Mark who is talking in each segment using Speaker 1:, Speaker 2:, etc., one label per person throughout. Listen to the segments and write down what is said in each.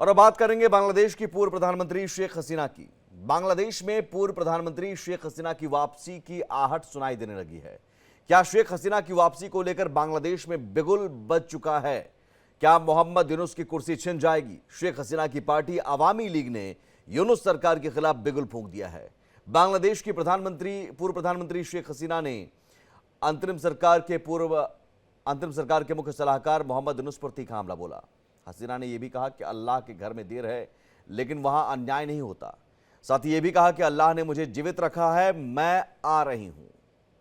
Speaker 1: और अब बात करेंगे बांग्लादेश की पूर्व प्रधानमंत्री शेख हसीना की। बांग्लादेश में पूर्व प्रधानमंत्री शेख हसीना की वापसी की आहट सुनाई देने लगी है। क्या शेख हसीना की वापसी को लेकर बांग्लादेश में बिगुल बज चुका है? क्या मोहम्मद यूनुस की कुर्सी छिन जाएगी? शेख हसीना की पार्टी अवामी लीग ने यूनुस सरकार के खिलाफ बिगुल फूंक दिया है। बांग्लादेश की पूर्व प्रधानमंत्री शेख हसीना ने अंतरिम सरकार के मुख्य सलाहकार मोहम्मद यूनुस पर तीखा हमला बोला। हसीना ने यह भी कहा कि अल्लाह के घर में देर है लेकिन वहां अन्याय नहीं होता। साथ ही यह भी कहा कि अल्लाह ने मुझे जीवित रखा है, मैं आ रही हूं।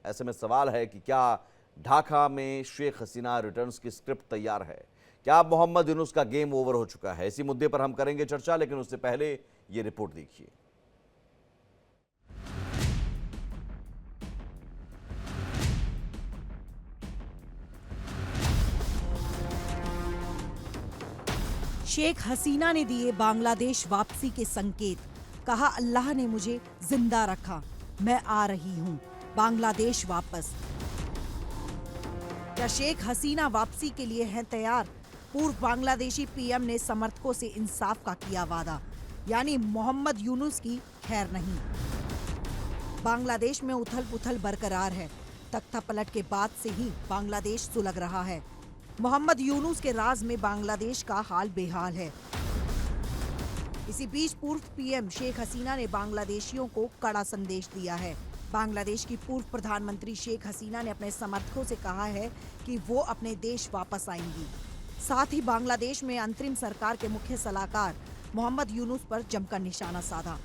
Speaker 1: ऐसे में सवाल है कि क्या ढाका में शेख हसीना रिटर्न्स की स्क्रिप्ट तैयार है? क्या मोहम्मद यूनुस का गेम ओवर हो चुका है? इसी मुद्दे पर हम करेंगे चर्चा, लेकिन उससे पहले यह रिपोर्ट देखिए।
Speaker 2: शेख हसीना ने दिए बांग्लादेश वापसी के संकेत। कहा अल्लाह ने मुझे जिंदा रखा, मैं आ रही हूं बांग्लादेश वापस। क्या शेख हसीना वापसी के लिए हैं तैयार? पूर्व बांग्लादेशी पीएम ने समर्थकों से इंसाफ का किया वादा, यानी मोहम्मद यूनुस की खैर नहीं। बांग्लादेश में उथल पुथल बरकरार है। तख्ता पलट के बाद से ही बांग्लादेश सुलग रहा है। मोहम्मद यूनुस के राज में बांग्लादेश का हाल बेहाल है। इसी बीच पूर्व पीएम शेख हसीना ने बांग्लादेशियों को कड़ा संदेश दिया है। बांग्लादेश की पूर्व प्रधानमंत्री शेख हसीना ने अपने समर्थकों से कहा है कि वो अपने देश वापस आएंगी। साथ ही बांग्लादेश में अंतरिम सरकार के मुख्य सलाहकार मोहम्मद यूनुस पर जमकर निशाना साधा।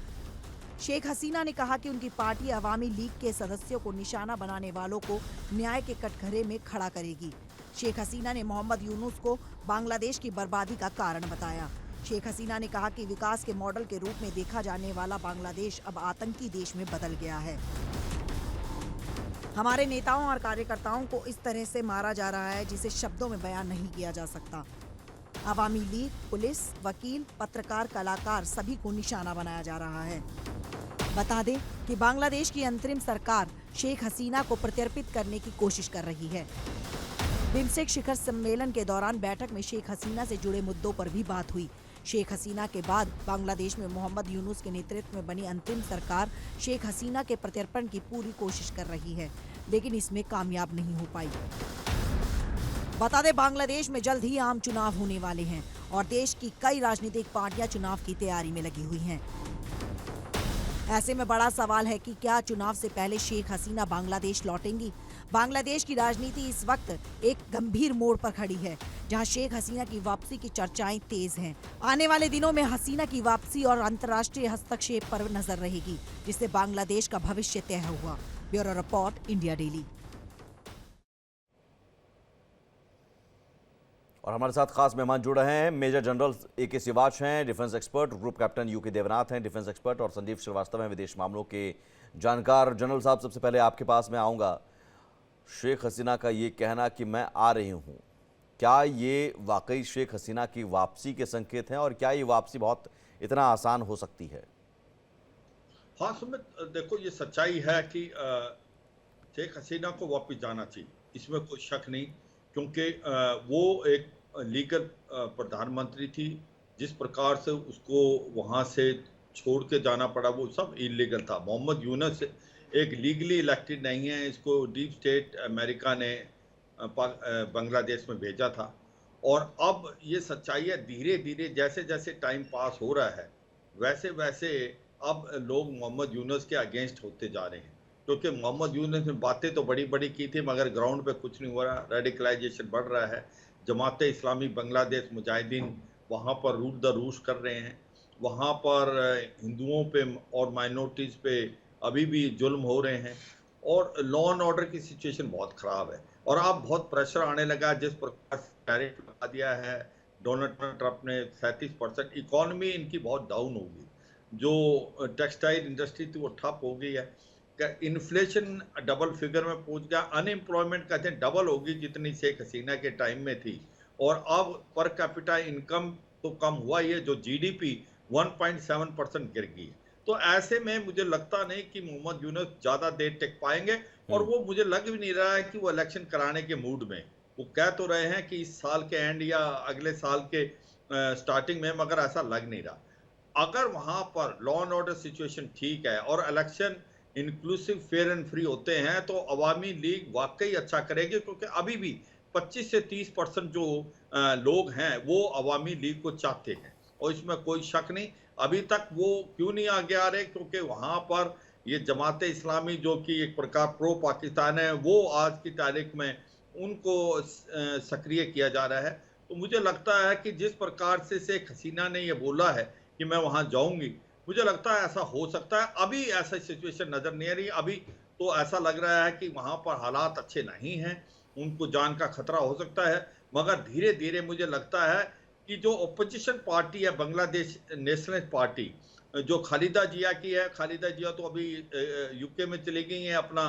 Speaker 2: शेख हसीना ने कहा कि उनकी पार्टी अवामी लीग के सदस्यों को निशाना बनाने वालों को न्याय के कटघरे में खड़ा करेगी। शेख हसीना ने मोहम्मद यूनुस को बांग्लादेश की बर्बादी का कारण बताया। शेख हसीना ने कहा कि विकास के मॉडल के रूप में देखा जाने वाला बांग्लादेश अब आतंकी देश में बदल गया है। हमारे नेताओं और कार्यकर्ताओं को इस तरह से मारा जा रहा है जिसे शब्दों में बयान नहीं किया जा सकता। अवामी लीग, पुलिस, वकील, पत्रकार, कलाकार सभी को निशाना बनाया जा रहा है। बता दें कि बांग्लादेश की अंतरिम सरकार शेख हसीना को प्रत्यर्पित करने की कोशिश कर रही है। बिम्स्टेक शिखर सम्मेलन के दौरान बैठक में शेख हसीना से जुड़े मुद्दों पर भी बात हुई। शेख हसीना के बाद बांग्लादेश में मोहम्मद यूनुस के नेतृत्व में बनी अंतरिम सरकार शेख हसीना के प्रत्यर्पण की पूरी कोशिश कर रही है, लेकिन इसमें कामयाब नहीं हो पाई। बता दें बांग्लादेश में जल्द ही आम चुनाव होने वाले हैं और देश की कई राजनीतिक पार्टियां चुनाव की तैयारी में लगी हुई हैं। ऐसे में बड़ा सवाल है कि क्या चुनाव से पहले शेख हसीना बांग्लादेश लौटेंगी? बांग्लादेश की राजनीति इस वक्त एक गंभीर मोड़ पर खड़ी है, जहां शेख हसीना की वापसी की चर्चाएं तेज हैं। आने वाले दिनों में हसीना की वापसी और अंतर्राष्ट्रीय हस्तक्षेप पर नजर रहेगी, जिससे बांग्लादेश का भविष्य तय हुआ। Bureau report, India daily.
Speaker 1: और हमारे साथ खास मेहमान जुड़ रहे हैं। मेजर जनरल AK सिवाच हैं, defence expert, group captain UK Devnath हैं, डिफेंस एक्सपर्ट, और संजीव श्रीवास्तव हैं, विदेश मामलों के जानकार। जनरल साहब, सबसे पहले आपके पास मैं आऊँगा। शेख हसीना का ये कहना कि मैं आ रही हूँ, क्या ये वाकई शेख हसीना की वापसी के संकेत हैं और क्या ये वापसी बहुत इतना आसान हो सकती है?
Speaker 3: हाँ सुमित, देखो ये सच्चाई है कि शेख हसीना को वापस जाना चाहिए, इसमें कोई शक नहीं, क्योंकि वो एक लीगल प्रधानमंत्री थी। जिस प्रकार से उसको वहाँ से छोड़ के जाना पड़ा वो सब इलीगल था। मोहम्मद यूनुस एक लीगली इलेक्टेड नहीं है, इसको डीप स्टेट अमेरिका ने बांग्लादेश में भेजा था। और अब ये सच्चाई है, धीरे धीरे जैसे जैसे टाइम पास हो रहा है वैसे वैसे अब लोग मोहम्मद यूनुस के अगेंस्ट होते जा रहे हैं, क्योंकि मोहम्मद यूनुस ने बातें तो बड़ी बड़ी की थी मगर ग्राउंड पे कुछ नहीं हो रहा। रेडिकलाइजेशन बढ़ रहा है। जमात इस्लामी बांग्लादेश मुजाहिदीन वहाँ पर रूट द रूस कर रहे हैं। वहाँ पर हिंदुओं पे और माइनॉरिटीज़ पे अभी भी जुल्म हो रहे हैं और लॉ एंड ऑर्डर की सिचुएशन बहुत ख़राब है। और अब बहुत प्रेशर आने लगा, जिस प्रकार से टैरिफ लगा दिया है डोनाल्ड ट्रंप ने 37%, इकॉनमी इनकी बहुत डाउन होगी। जो टेक्सटाइल इंडस्ट्री थी वो ठप हो गई है। इन्फ्लेशन डबल फिगर में पहुंच गया। अनएम्प्लॉयमेंट कहते हैं डबल होगी जितनी शेख हसीना के टाइम में थी। और अब पर कैपिटा इनकम तो कम हुआ ही है, जो GDP 1.7% गिर गई। तो ऐसे में मुझे लगता नहीं कि मोहम्मद यूनुस ज्यादा देर टिक पाएंगे, और वो मुझे लग भी नहीं रहा है कि वो इलेक्शन कराने के मूड में। वो कह तो रहे हैं कि इस साल के एंड या अगले साल के स्टार्टिंग में, मगर ऐसा लग नहीं रहा। अगर वहां पर लॉ एंड ऑर्डर सिचुएशन ठीक है और election inclusive, fair and free होते हैं, तो अवामी लीग वाकई अच्छा करेगी, क्योंकि अभी भी 25 से 30% जो लोग हैं वो अवामी लीग को चाहते हैं, और इसमें कोई शक नहीं। अभी तक वो क्यों नहीं आगे आ रहे, क्योंकि वहां पर ये जमात इस्लामी जो कि एक प्रकार प्रो पाकिस्तान है, वो आज की तारीख में उनको सक्रिय किया जा रहा है। तो मुझे लगता है कि जिस प्रकार से शेख हसीना ने ये बोला है कि मैं वहां जाऊंगी, मुझे लगता है ऐसा हो सकता है। अभी ऐसा सिचुएशन नजर नहीं आ रही। अभी तो ऐसा लग रहा है कि वहां पर हालात अच्छे नहीं हैं, उनको जान का खतरा हो सकता है। मगर धीरे धीरे मुझे लगता है कि जो ओपोजिशन पार्टी है, बांग्लादेश नेशनलिस्ट पार्टी, जो खालिदा जिया की है, खालिदा जिया तो अभी यूके में चली गई हैं अपना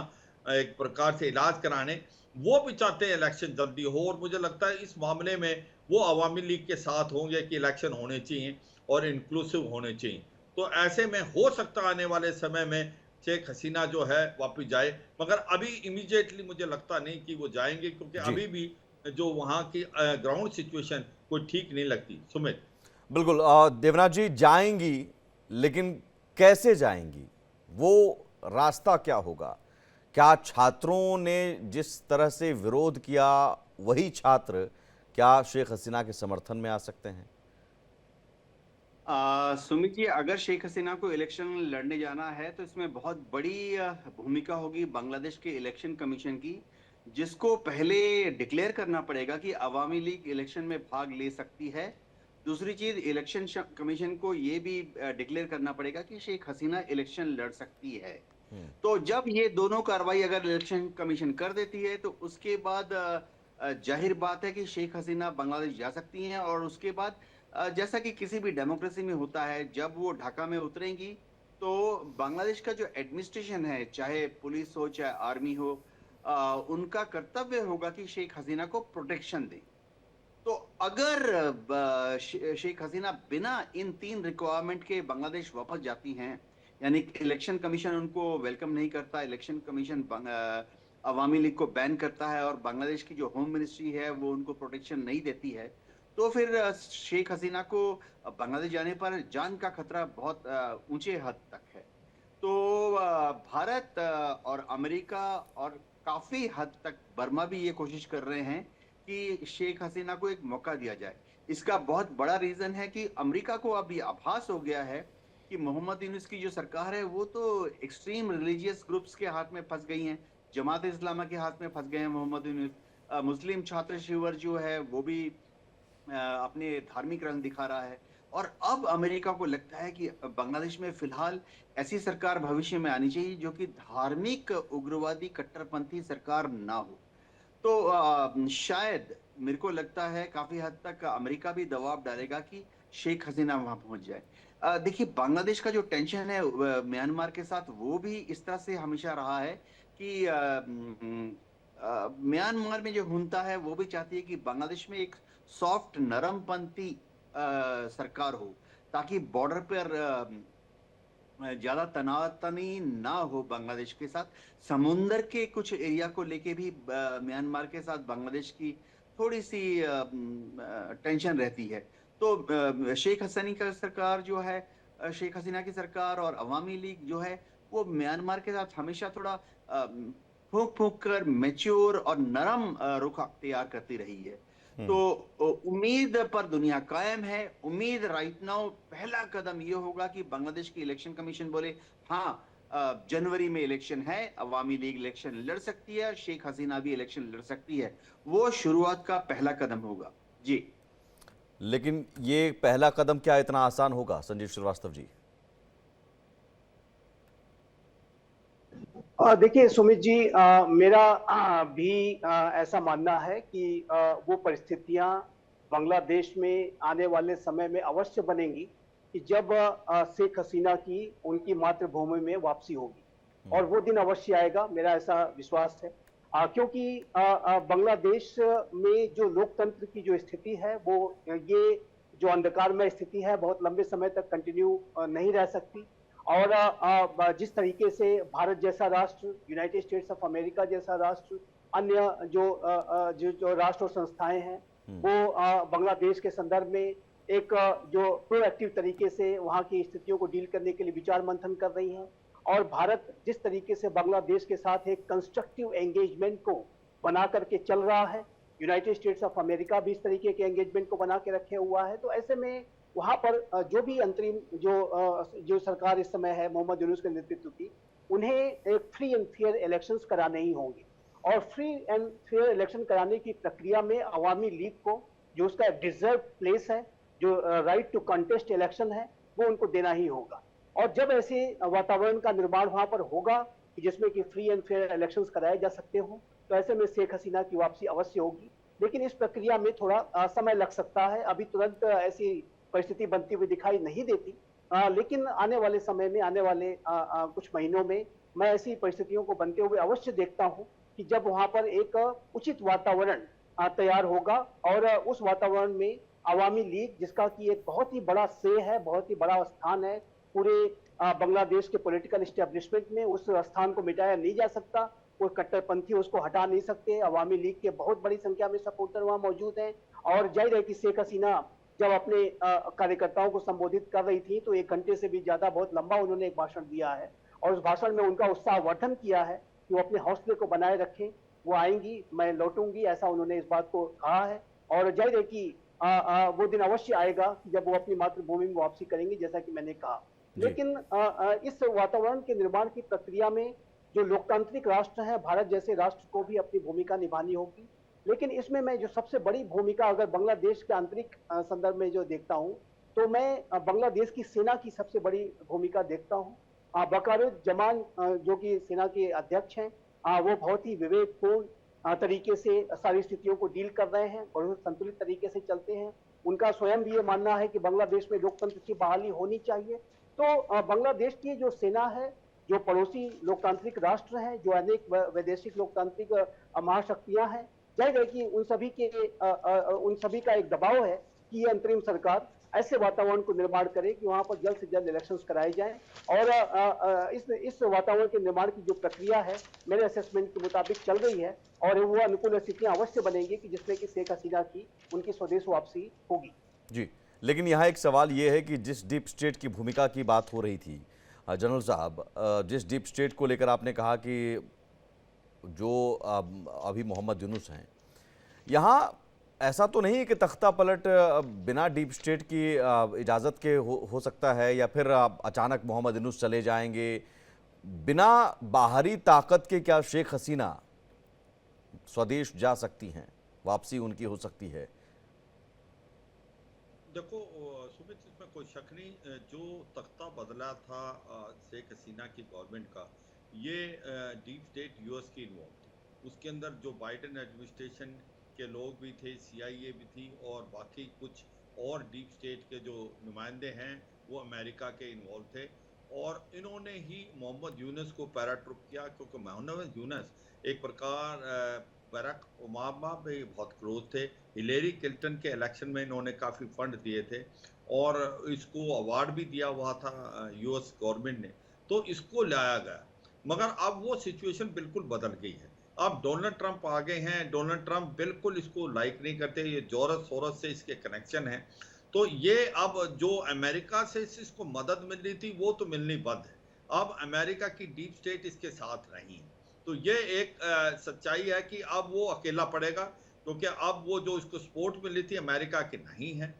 Speaker 3: एक प्रकार से इलाज कराने, वो भी चाहते हैं इलेक्शन जल्दी हो, और मुझे लगता है इस मामले में वो अवामी लीग के साथ होंगे कि इलेक्शन होने चाहिए और इंक्लूसिव होने चाहिए। तो ऐसे में हो सकता है आने वाले समय में शेख हसीना जो है वापस जाए, मगर अभी इमीडिएटली मुझे लगता नहीं कि वो जाएंगे, क्योंकि
Speaker 1: जी,
Speaker 3: अभी भी जो वहाँ की ग्राउंड सिचुएशन कोई ठीक नहीं लगती। सुमित,
Speaker 1: बिल्कुल। देवनाथ जी जाएंगी, लेकिन कैसे जाएंगी? वो रास्ता क्या होगा? क्या छात्रों ने जिस तरह से विरोध किया, वही छात्र क्या शेख हसीना के समर्थन में आ सकते हैं?
Speaker 4: सुमित जी, अगर शेख हसीना को इलेक्शन लड़ने जाना है तो इसमें बहुत बड़ी भूमिका होगी बांग्लादेश के इलेक्शन कमीशन की, जिसको पहले डिक्लेयर करना पड़ेगा कि अवामी लीग इलेक्शन में भाग ले सकती है। दूसरी चीज, इलेक्शन कमीशन को ये भी डिक्लेयर करना पड़ेगा कि शेख हसीना इलेक्शन लड़ सकती है। तो जब ये दोनों कार्रवाई अगर इलेक्शन कमीशन कर देती है तो उसके बाद जाहिर बात है कि शेख हसीना बांग्लादेश जा सकती हैं, और उसके बाद जैसा कि किसी भी डेमोक्रेसी में होता है, जब वो ढाका में उतरेंगी तो बांग्लादेश का जो एडमिनिस्ट्रेशन है, चाहे पुलिस हो चाहे आर्मी हो, उनका कर्तव्य होगा कि शेख हसीना को प्रोटेक्शन दें। तो अगर शेख हसीना बिना इन 3 रिक्वायरमेंट के बांग्लादेश वापस जाती हैं, यानी इलेक्शन कमीशन उनको वेलकम नहीं करता, इलेक्शन कमीशन अवामी लीग को बैन करता है, और बांग्लादेश की जो होम मिनिस्ट्री है वो उनको प्रोटेक्शन नहीं देती है, तो फिर शेख हसीना को बांग्लादेश जाने पर जान का खतरा बहुत ऊंचे हद तक है। तो भारत और अमेरिका और काफी हद तक बर्मा भी ये कोशिश कर रहे हैं कि शेख हसीना को एक मौका दिया जाए। इसका बहुत बड़ा रीजन है कि अमेरिका को अब ये आभास हो गया है कि मोहम्मद यूनुस की जो सरकार है वो तो एक्सट्रीम रिलीजियस ग्रुप्स के हाथ में फंस गई हैं, जमात इस्लामा के हाथ में फंस गए हैं मोहम्मद यूनुस। मुस्लिम छात्र शिविर जो है वो भी अपने धार्मिक रंग दिखा रहा है, और अब अमेरिका को लगता है कि बांग्लादेश में फिलहाल ऐसी सरकार भविष्य में आनी चाहिए जो कि धार्मिक उग्रवादी कट्टरपंथी सरकार ना हो। तो शायद मेरे को लगता है काफी हद तक अमेरिका भी दबाव डालेगा कि शेख हसीना वहां पहुंच जाए। देखिए, बांग्लादेश का जो टेंशन है म्यांमार के साथ, वो भी इस तरह से हमेशा रहा है कि म्यांमार में जो हुंता है वो भी चाहती है कि बांग्लादेश में एक सॉफ्ट नरमपंथी सरकार हो, ताकि बॉर्डर पर ज्यादा तनातनी ना हो बांग्लादेश के साथ। समुंदर के कुछ एरिया को लेके भी म्यांमार के साथ बांग्लादेश की थोड़ी सी टेंशन रहती है। तो शेख हसीना का सरकार जो है, शेख हसीना की सरकार और अवामी लीग जो है, वो म्यांमार के साथ हमेशा थोड़ा फूंक फूंक कर मैच्योर और नरम रुख अख्तियार करती रही है। तो उम्मीद पर दुनिया कायम है। उम्मीद राइट नाउ पहला कदम ये होगा कि बांग्लादेश की इलेक्शन कमीशन बोले हाँ, जनवरी में इलेक्शन है, अवामी लीग इलेक्शन लड़ सकती है, शेख हसीना भी इलेक्शन लड़ सकती है। वो शुरुआत का पहला कदम होगा जी।
Speaker 1: लेकिन ये पहला कदम क्या इतना आसान होगा, संजीव श्रीवास्तव जी?
Speaker 5: देखिए सुमित जी, मेरा भी ऐसा मानना है कि वो परिस्थितियां बांग्लादेश में आने वाले समय में अवश्य बनेंगी कि जब शेख हसीना की उनकी मातृभूमि में वापसी होगी, और वो दिन अवश्य आएगा, मेरा ऐसा विश्वास है। क्योंकि बांग्लादेश में जो लोकतंत्र की जो स्थिति है, वो ये जो अंधकारमय स्थिति है बहुत लंबे समय तक कंटिन्यू नहीं रह सकती। और जिस तरीके से भारत जैसा राष्ट्र, यूनाइटेड स्टेट्स ऑफ अमेरिका जैसा राष्ट्र अन्य जो राष्ट्र और संस्थाएं हैं वो बांग्लादेश के संदर्भ में एक जो प्रोएक्टिव तरीके से वहां की स्थितियों को डील करने के लिए विचार मंथन कर रही हैं। और भारत जिस तरीके से बांग्लादेश के साथ एक कंस्ट्रक्टिव एंगेजमेंट को बना करके चल रहा है, यूनाइटेड स्टेट्स ऑफ अमेरिका भी इस तरीके के एंगेजमेंट को बना के रखे हुआ है। तो ऐसे में वहां पर जो भी अंतरिम जो सरकार इस समय है मोहम्मद यूनुस के नेतृत्व की, उन्हें एक फ्री एंड फेयर इलेक्शंस कराने ही होंगे। और फ्री एंड फेयर इलेक्शन कराने की प्रक्रिया में अवामी लीग को जो उसका डिजर्व प्लेस है, जो राइट टू कंटेस्ट इलेक्शन है, वो उनको देना ही होगा। और जब ऐसे वातावरण का निर्माण वहां पर होगा कि जिसमें कि फ्री एंड फेयर इलेक्शंस कराए जा सकते हो, तो ऐसे में शेख हसीना की वापसी अवश्य होगी। लेकिन इस प्रक्रिया में थोड़ा समय लग सकता है, अभी तुरंत ऐसी परिस्थिति बनती हुई दिखाई नहीं देती। लेकिन आने वाले समय में, आने वाले कुछ महीनों में मैं ऐसी परिस्थितियों को बनते हुए अवश्य देखता हूं कि जब वहां पर एक उचित वातावरण तैयार होगा और उस वातावरण में अवामी लीग, जिसका कि एक बहुत ही बड़ा से है, बहुत ही बड़ा स्थान है पूरे बांग्लादेश के पॉलिटिकल एस्टेब्लिशमेंट में, उस स्थान को मिटाया नहीं जा सकता। कोई कट्टरपंथी उसको हटा नहीं सकते। अवामी लीग के बहुत बड़ी संख्या में सपोर्टर वहां मौजूद हैं। और जाहिर है कि शेख हसीना जब अपने कार्यकर्ताओं को संबोधित कर रही थी तो 1 घंटे से भी ज्यादा बहुत लंबा उन्होंने एक भाषण दिया है और उस भाषण में उनका उत्साहवर्धन किया है कि वो अपने हौसले को बनाए रखें, वो आएंगी, मैं लौटूंगी, ऐसा उन्होंने इस बात को कहा है। और जाहिर है कि वो दिन अवश्य आएगा जब वो अपनी मातृभूमि में वापसी करेंगे, जैसा कि मैंने कहा। लेकिन इस वातावरण के निर्माण की प्रक्रिया में जो लोकतांत्रिक राष्ट्र है, भारत जैसे राष्ट्र को भी अपनी भूमिका निभानी होगी। लेकिन इसमें मैं जो सबसे बड़ी भूमिका अगर बांग्लादेश के आंतरिक संदर्भ में जो देखता हूं, तो मैं बांग्लादेश की सेना की सबसे बड़ी भूमिका देखता हूं। वकारुज्जमान जो कि सेना के अध्यक्ष हैं, वो बहुत ही विवेकपूर्ण तरीके से सारी स्थितियों को डील कर रहे हैं, बहुत संतुलित तरीके से चलते हैं। उनका स्वयं भी ये मानना है कि बांग्लादेश में लोकतंत्र की बहाली होनी चाहिए। तो बांग्लादेश की जो सेना है, जो पड़ोसी लोकतांत्रिक राष्ट्र हैं, जो अनेक वैदेशिक लोकतांत्रिक महाशक्तियां हैं, जाहिर है कि उन सभी का एक दबाव है कि ये अंतरिम सरकार ऐसे वातावरण को निर्माण करे कि वहां पर जल्द से जल्द इलेक्शंस कराए जाएं। और इस वातावरण के निर्माण की जो प्रक्रिया है, मेरे असेसमेंट के मुताबिक चल रही है और वो अनुकूल स्थितियां अवश्य बनेंगी कि जिसमें कि शेख हसीना की उनकी स्वदेश वापसी होगी।
Speaker 1: जी, लेकिन यहाँ एक सवाल ये है कि जिस डीप स्टेट की भूमिका की बात हो रही थी जनरल साहब, जिस डीप स्टेट को लेकर आपने कहा कि जो अभी मोहम्मद यूनुस हैं, यहाँ ऐसा तो नहीं है कि तख्ता पलट बिना डीप स्टेट की इजाज़त के हो सकता है, या फिर अचानक मोहम्मद यूनुस चले जाएंगे बिना बाहरी ताकत के? क्या शेख हसीना स्वदेश जा सकती हैं, वापसी उनकी हो सकती है?
Speaker 3: देखो सुमित, इसमें कोई शक नहीं, जो तख्ता बदला था शेख हसीना की गवर्नमेंट का, ये डीप स्टेट यूएस की इन्वॉल्व थी। उसके अंदर जो बाइडेन एडमिनिस्ट्रेशन के लोग भी थे, CIA भी थी, और बाकी कुछ और डीप स्टेट के जो नुमाइंदे हैं वो अमेरिका के इन्वॉल्व थे। और इन्होंने ही मोहम्मद यूनुस को पैराट्रूप किया, क्योंकि मोहम्मद यूनुस एक प्रकार बराक ओबामा पे बहुत क्लोज थे। हिलेरी क्लिंटन के इलेक्शन में इन्होंने काफ़ी फंड दिए थे और इसको अवार्ड भी दिया हुआ था US गवर्नमेंट ने, तो इसको लाया गया। मगर अब वो सिचुएशन बिल्कुल बदल गई है। अब डोनाल्ड ट्रंप आ गए हैं, डोनाल्ड ट्रंप बिल्कुल इसको लाइक नहीं करते, ये जोरस सोरस से इसके कनेक्शन है। तो ये अब जो अमेरिका से इसको मदद मिल रही थी वो तो मिलनी बंद है। अब अमेरिका की डीप स्टेट इसके साथ नहीं है। तो ये एक सच्चाई है कि अब वो अकेला पड़ेगा, क्योंकि अब वो जो इसको सपोर्ट मिली थी अमेरिका की नहीं है।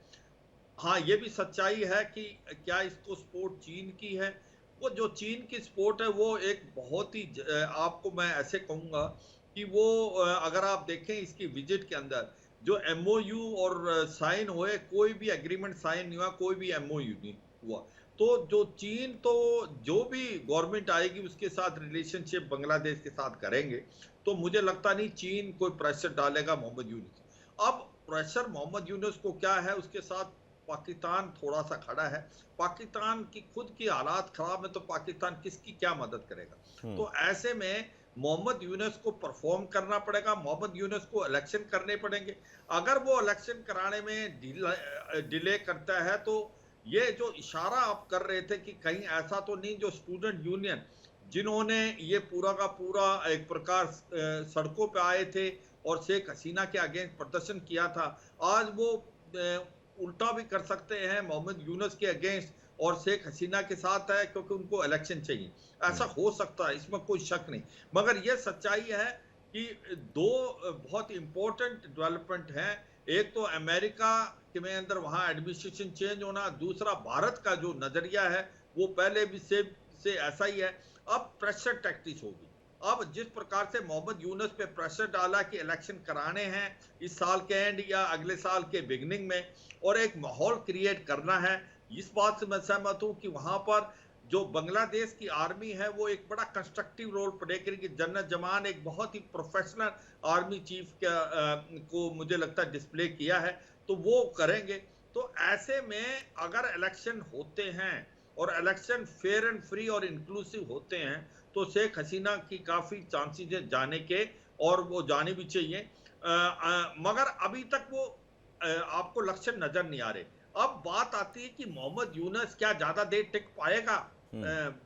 Speaker 3: हाँ, ये भी सच्चाई है कि क्या इसको सपोर्ट चीन की है। वो जो चीन की सपोर्ट है वो एक बहुत ही आपको मैं ऐसे कहूँगा कि वो अगर आप देखें इसकी विजिट के अंदर जो MOU और साइन हुए, कोई भी एग्रीमेंट साइन नहीं हुआ, कोई भी MOU नहीं हुआ। तो जो चीन, तो जो भी गवर्नमेंट आएगी उसके साथ रिलेशनशिप बांग्लादेश के साथ करेंगे, तो मुझे लगता नहीं चीन कोई प्रेशर डालेगा मोहम्मद यूनुस। अब प्रेशर मोहम्मद यूनुस को क्या है, उसके साथ पाकिस्तान थोड़ा सा खड़ा है। पाकिस्तान की खुद की हालात खराब है, तो पाकिस्तान किसकी क्या मदद करेगा। तो ऐसे में मोहम्मद यूनुस को परफॉर्म करना पड़ेगा, मोहम्मद यूनुस को इलेक्शन करने पड़ेंगे। अगर वो इलेक्शन कराने में डिले करता है, तो ये जो इशारा आप कर रहे थे कि कहीं ऐसा तो नहीं जो स्टूडेंट यूनियन जिन्होंने ये पूरा का पूरा एक प्रकार सड़कों पे आए थे और शेख हसीना के अगेंस्ट प्रदर्शन किया था, आज वो उल्टा भी कर सकते हैं मोहम्मद यूनुस के अगेंस्ट और शेख हसीना के साथ है, क्योंकि उनको इलेक्शन चाहिए। ऐसा हो सकता है, इसमें कोई शक नहीं। मगर यह सच्चाई है कि दो बहुत इंपॉर्टेंट डेवलपमेंट हैं। एक तो अमेरिका के में अंदर वहां एडमिनिस्ट्रेशन चेंज होना, दूसरा भारत का जो नजरिया है वो पहले भी से ऐसा ही है। अब प्रेशर टैक्टिक्स होगी। अब जिस प्रकार से मोहम्मद यूनुस पे प्रेशर डाला कि इलेक्शन कराने हैं इस साल के एंड या अगले साल के बिगनिंग में, और एक माहौल क्रिएट करना है, इस बात से मैं सहमत हूं कि वहां पर जो बांग्लादेश की आर्मी है वो एक बड़ा कंस्ट्रक्टिव रोल प्ले करेगी। जनरल जमान एक बहुत ही प्रोफेशनल आर्मी चीफ को मुझे लगता है डिस्प्ले किया है, तो वो करेंगे। तो ऐसे में अगर इलेक्शन होते हैं और इलेक्शन फेयर एंड फ्री और इंक्लूसिव होते हैं तो शेख हसीना की काफी चांसेस है जाने के, और वो जाने भी चाहिए। मगर अभी तक वो आपको लक्षण नजर नहीं आ रहे। अब बात आती है कि मोहम्मद यूनुस क्या ज्यादा देर टिक पाएगा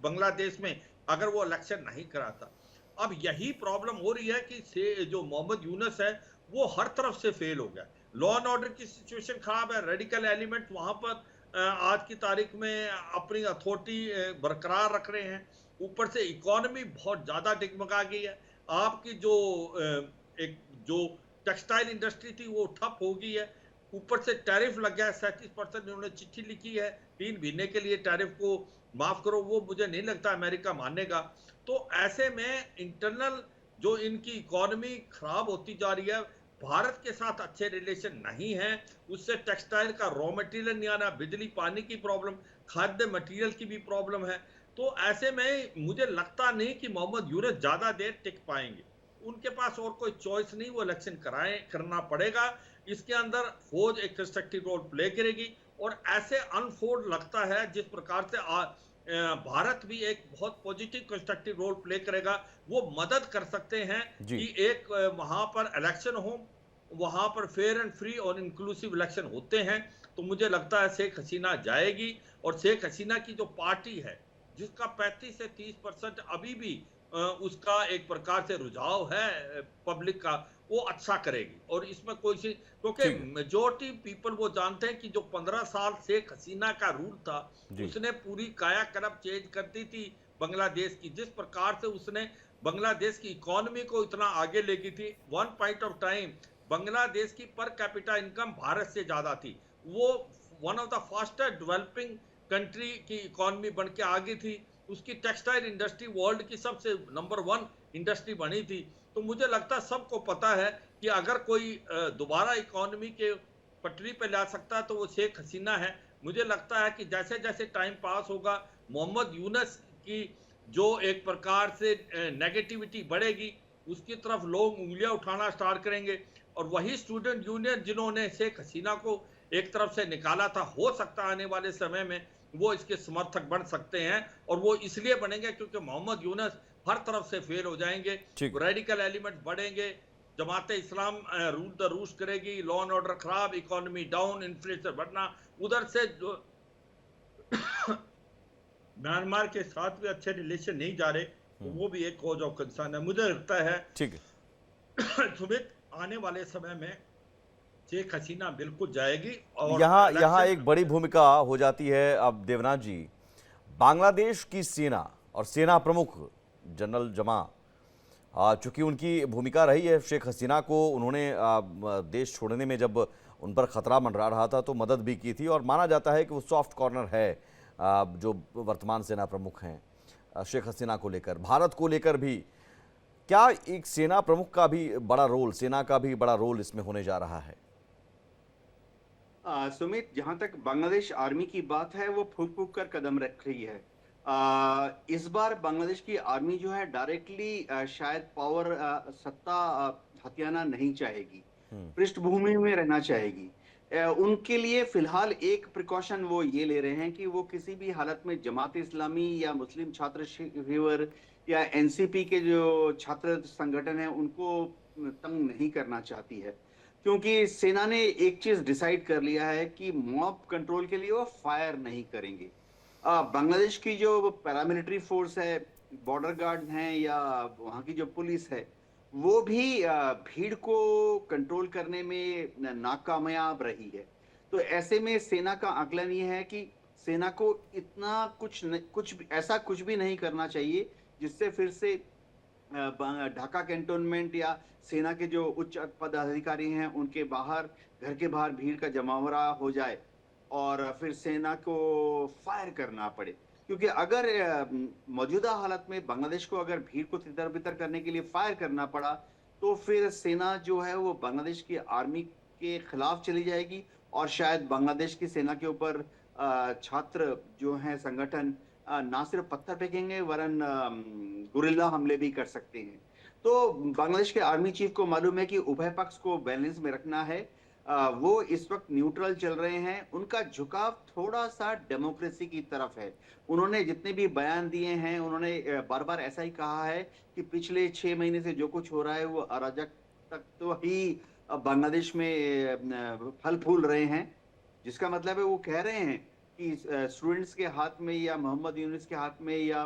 Speaker 3: बांग्लादेश में अगर वो इलेक्शन नहीं कराता। अब यही प्रॉब्लम हो रही है कि जो मोहम्मद यूनुस है वो हर तरफ से फेल हो गया। लॉ एंड ऑर्डर की सिचुएशन खराब है, रेडिकल एलिमेंट वहां पर आज की तारीख में अपनी अथॉरिटी बरकरार रख रहे हैं। ऊपर से इकोनॉमी बहुत ज्यादा डगमगा गई है। आपकी एक जो टेक्सटाइल इंडस्ट्री थी वो ठप हो गई है। ऊपर से टैरिफ लग गया है 37%। इन्होंने चिट्ठी लिखी है 3 महीने के लिए टैरिफ को माफ करो, वो मुझे नहीं लगता अमेरिका मानेगा। तो ऐसे में इंटरनल जो इनकी इकोनॉमी खराब होती जा रही है, भारत के साथ अच्छे रिलेशन नहीं है, उससे टेक्सटाइल का रॉ मटेरियल नहीं आना, बिजली पानी की प्रॉब्लम, खाद्य मटेरियल की भी प्रॉब्लम है। तो ऐसे में मुझे लगता नहीं कि मोहम्मद यूनुस ज्यादा देर टिक पाएंगे। उनके पास और कोई चॉइस नहीं, वो इलेक्शन करना पड़ेगा। इसके अंदर फौज एक कंस्ट्रक्टिव रोल प्ले करेगी, और ऐसे अनफोल्ड लगता है जिस प्रकार से भारत भी एक बहुत पॉजिटिव कंस्ट्रक्टिव रोल प्ले करेगा। वो मदद कर सकते हैं कि एक वहां पर इलेक्शन हो, वहां पर फेयर एंड फ्री और इंक्लूसिव इलेक्शन होते हैं। तो मुझे लगता है शेख हसीना जाएगी, और शेख हसीना की जो पार्टी है जिसका 35 से 30% अभी भी उसका एक प्रकार से रुझाव है पब्लिक का, वो अच्छा करेगी। और इसमें कोई सी, क्योंकि मेजोरिटी पीपल वो जानते हैं कि जो 15 साल शेख हसीना का रूल था उसने पूरी कायाकल्प चेंज कर दी थी बांग्लादेश की। जिस प्रकार से उसने बांग्लादेश की इकोनॉमी को इतना आगे ले गई थी, one point of time Bangladesh की पर कैपिटा इनकम भारत से ज्यादा थी। वो one of the fastest developing country की इकोनॉमी बन के आ गई थी। उसकी टेक्सटाइल इंडस्ट्री वर्ल्ड की सबसे नंबर 1 इंडस्ट्री बनी थी। तो मुझे लगता है सबको पता है कि अगर कोई दोबारा इकोनॉमी के पटरी पे ला सकता है तो वो शेख हसीना है। मुझे लगता है कि जैसे जैसे टाइम पास होगा, मोहम्मद यूनुस की जो एक प्रकार से नेगेटिविटी बढ़ेगी, उसकी तरफ लोग उंगलियां उठाना स्टार्ट करेंगे। और वही स्टूडेंट यूनियन जिन्होंने शेख हसीना को एक तरफ से निकाला था, हो सकता है आने वाले समय में वो इसके समर्थक बन सकते हैं। और वो इसलिए बनेंगे क्योंकि मोहम्मद यूनुस हर तरफ से फेल हो जाएंगे, रेडिकल एलिमेंट बढ़ेंगे, जमाते इस्लाम रूल द रूस्ट करेगी, लॉ एंड ऑर्डर खराब, इकोनॉमी डाउन, इन्फ्लेशन बढ़ना, उधर से जो म्यांमार के साथ भी अच्छे रिलेशन नहीं जा रहे, तो वो भी एक कॉज ऑफ कंसर्न है। मुझे लगता है
Speaker 1: ठीक है
Speaker 3: सुमित, आने वाले समय में शेख हसीना बिल्कुल जाएगी। और
Speaker 1: यहाँ एक बड़ी भूमिका हो जाती है। अब देवनाथ जी, बांग्लादेश की सेना और सेना प्रमुख जनरल जमा, चूंकि उनकी भूमिका रही है शेख हसीना को, उन्होंने देश छोड़ने में जब उन पर खतरा मंडरा रहा था तो मदद भी की थी, और माना जाता है कि वो सॉफ्ट कॉर्नर है जो वर्तमान सेना प्रमुख हैं शेख हसीना को लेकर। भारत को लेकर भी क्या एक सेना प्रमुख का भी बड़ा रोल, सेना का भी बड़ा रोल इसमें होने जा रहा है?
Speaker 4: सुमित, जहां तक बांग्लादेश आर्मी की बात है, वो फूक फूक कर कदम रख रही है। इस बार बांग्लादेश की आर्मी जो है डायरेक्टली शायद पावर सत्ता हथियाना नहीं चाहेगी, पृष्ठभूमि में रहना चाहेगी। उनके लिए फिलहाल एक प्रिकॉशन वो ये ले रहे हैं कि वो किसी भी हालत में जमात इस्लामी या मुस्लिम छात्र शिविर या एनसीपी के जो छात्र संगठन है उनको तंग नहीं करना चाहती है, क्योंकि सेना ने एक चीज डिसाइड कर लिया है कि मॉब कंट्रोल के लिए वो फायर नहीं करेंगे। बांग्लादेश की जो पैरामिलिट्री फोर्स है बॉर्डर गार्ड हैं या वहाँ की जो पुलिस है, वो भी भीड़ को कंट्रोल करने में नाकामयाब रही है। तो ऐसे में सेना का आकलन ये है कि सेना को इतना कुछ भी नहीं करना चाहिए, जिससे फिर से ढाका कैंटोनमेंट या सेना के जो उच्च पदाधिकारी हैं, उनके बाहर, घर के बाहर भीड़ का जमावड़ा हो जाए और फिर सेना को फायर करना पड़े। क्योंकि अगर मौजूदा हालत में बांग्लादेश को अगर भीड़ को तितर-बितर करने के लिए फायर करना पड़ा, तो फिर सेना जो है वो बांग्लादेश की आर्मी के खिलाफ चली जाएगी और शायद बांग्लादेश की सेना के ऊपर छात्र जो हैं संगठन ना सिर्फ पत्थर फेंकेंगे वरन गुरिल्ला हमले भी कर सकते हैं। तो बांग्लादेश के आर्मी चीफ को मालूम है कि उभय पक्ष को बैलेंस में रखना है। वो इस वक्त न्यूट्रल चल रहे हैं। उनका झुकाव थोड़ा-सा डेमोक्रेसी की तरफ है। उन्होंने जितने भी बयान दिए हैं, उन्होंने बार-बार ऐसा ही कहा है कि पिछले 6 महीने से जो कुछ हो रहा है वो अराजकता ही बांग्लादेश में फल-फूल रहे हैं। जिसका मतलब है वो कह रहे हैं कि स्टूडेंट्स के हाथ में या मोहम्मद यूनुस के हाथ में या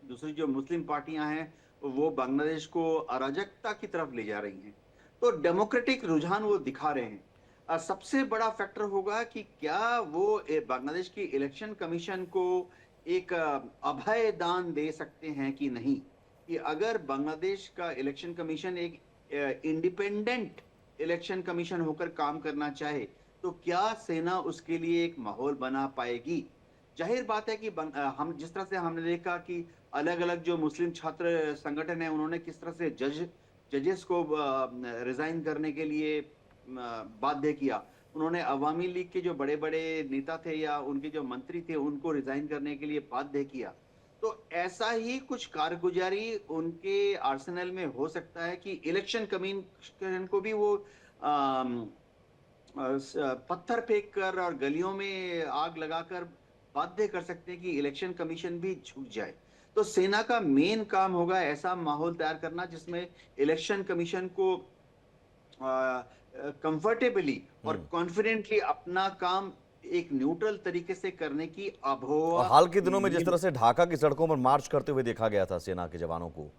Speaker 4: दूसरी जो मुस्लिम पार्टियां हैं, वो बांग्लादेश को अराजकता की तरफ ले जा रही हैं। तो डेमोक्रेटिक रुझान वो दिखा रहे हैं। सबसे बड़ा फैक्टर होगा कि क्या वो बांग्लादेश की इलेक्शन कमीशन को एक अभय दान दे सकते हैं कि नहीं, कि अगर बांग्लादेश का इलेक्शन कमीशन एक इंडिपेंडेंट इलेक्शन कमीशन होकर काम करना चाहे, तो क्या सेना उसके लिए एक माहौल बना पाएगी? जाहिर बात है कि हम जिस तरह से हमने देखा कि अलग-अलग जो मुस्लिम छात्र संगठन हैं, उन्होंने किस तरह से जजेस को रिजाइन करने के लिए बाध्य किया। उन्होंने अवामी लीग के जो बड़े-बड़े नेता थे या उनके जो मंत्री थे, उनको रिजाइन करने के लिए बाध्य किया। तो ऐसा ही कुछ कारगुजारी उनके आर्सेनल में हो सकता है कि इलेक्शन कमीशन को भी वो पत्थर फेंक कर और गलियों में आग लगाकर बाध्य कर सकते हैं कि इलेक्शन कमीशन भी झुक जाए। तो सेना का मेन काम होगा ऐसा माहौल तैयार करना जिसमें इलेक्शन कमीशन को कंफर्टेबली और कॉन्फिडेंटली अपना काम एक न्यूट्रल तरीके से करने की
Speaker 1: और
Speaker 4: अभोवा
Speaker 1: हाल के दिनों में जिस तरह से ढाका की सड़कों पर मार्च करते हुए देखा गया था सेना के जवानों को,